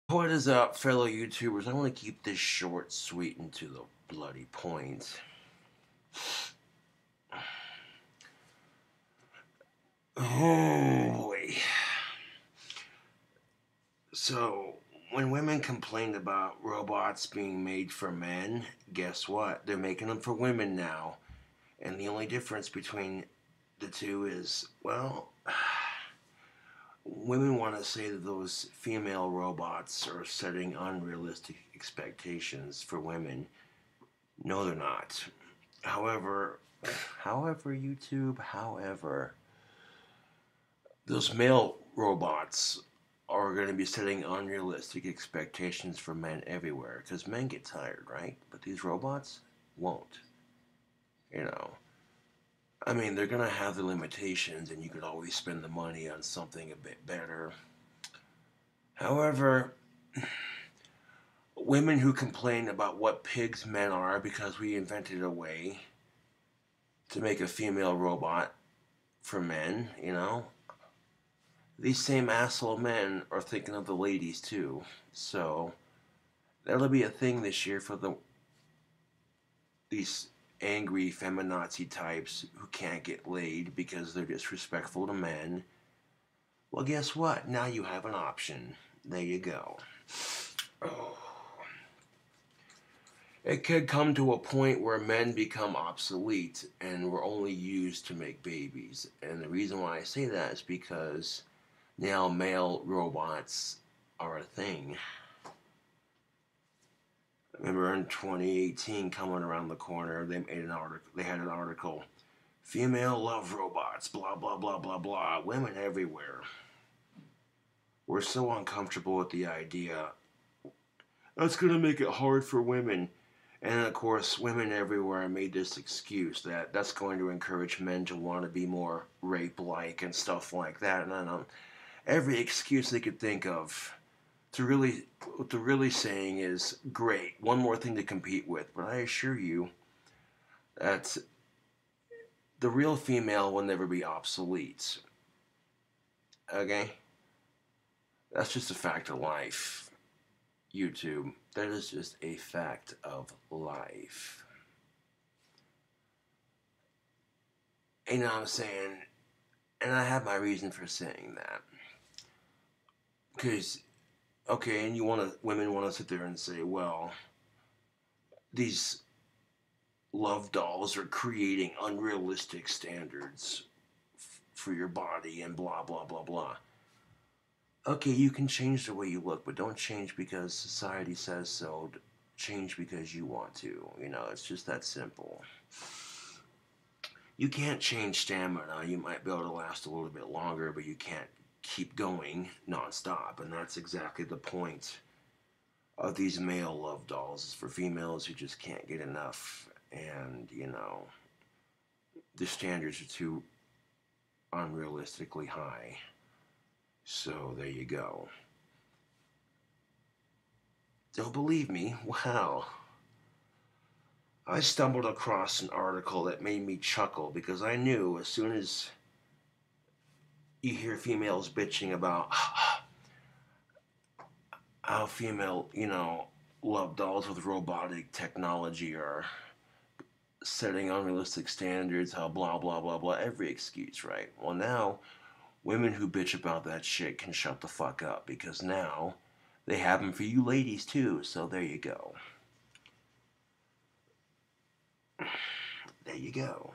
What is up, fellow YouTubers? I want to keep this short, sweet, and to the bloody point. Oh boy. So, when women complained about robots being made for men, guess what? They're making them for women now. And the only difference between the two is, well, women want to say that those female robots are setting unrealistic expectations for women. No, they're not. However, however, those male robots are going to be setting unrealistic expectations for men everywhere because men get tired, right? But these robots won't. You know, I mean, they're going to have the limitations, and you could always spend the money on something a bit better. However, women who complain about what pigs men are because we invented a way to make a female robot for men, these same asshole men are thinking of the ladies too. So that'll be a thing this year for these angry feminazi types who can't get laid because they're disrespectful to men. Well, guess what? Now you have an option. There you go. Oh. It could come to a point where men become obsolete and we're only used to make babies. And the reason why I say that is because now male robots are a thing. I remember in 2018 coming around the corner, they made an article. They had an article, "Female love robots, blah blah blah blah blah, women everywhere." We're so uncomfortable with the idea that's going to make it hard for women. And of course, women everywhere made this excuse that that's going to encourage men to want to be more rape-like and stuff like that. And I know every excuse they could think of what they're really saying is great, one more thing to compete with. But I assure you that the real female will never be obsolete. Okay? That's just a fact of life. YouTube. That is just a fact of life. You know what I'm saying? And I have my reason for saying that. Because, okay, and women want to sit there and say, well, these love dolls are creating unrealistic standards for your body and blah, blah, blah, blah. Okay, you can change the way you look, but don't change because society says so. Change because you want to. It's just that simple. You can't change stamina. You might be able to last a little bit longer, but you can't keep going nonstop. And that's exactly the point of these male love dolls, is for females who just can't get enough. And, the standards are too unrealistically high. So there you go. Don't believe me? Wow. I stumbled across an article that made me chuckle because I knew as soon as you hear females bitching about how female, love dolls with robotic technology are setting unrealistic standards, how blah, blah, blah, blah, every excuse, right? Well, now women who bitch about that shit can shut the fuck up because now they have them for you ladies too, so there you go. There you go.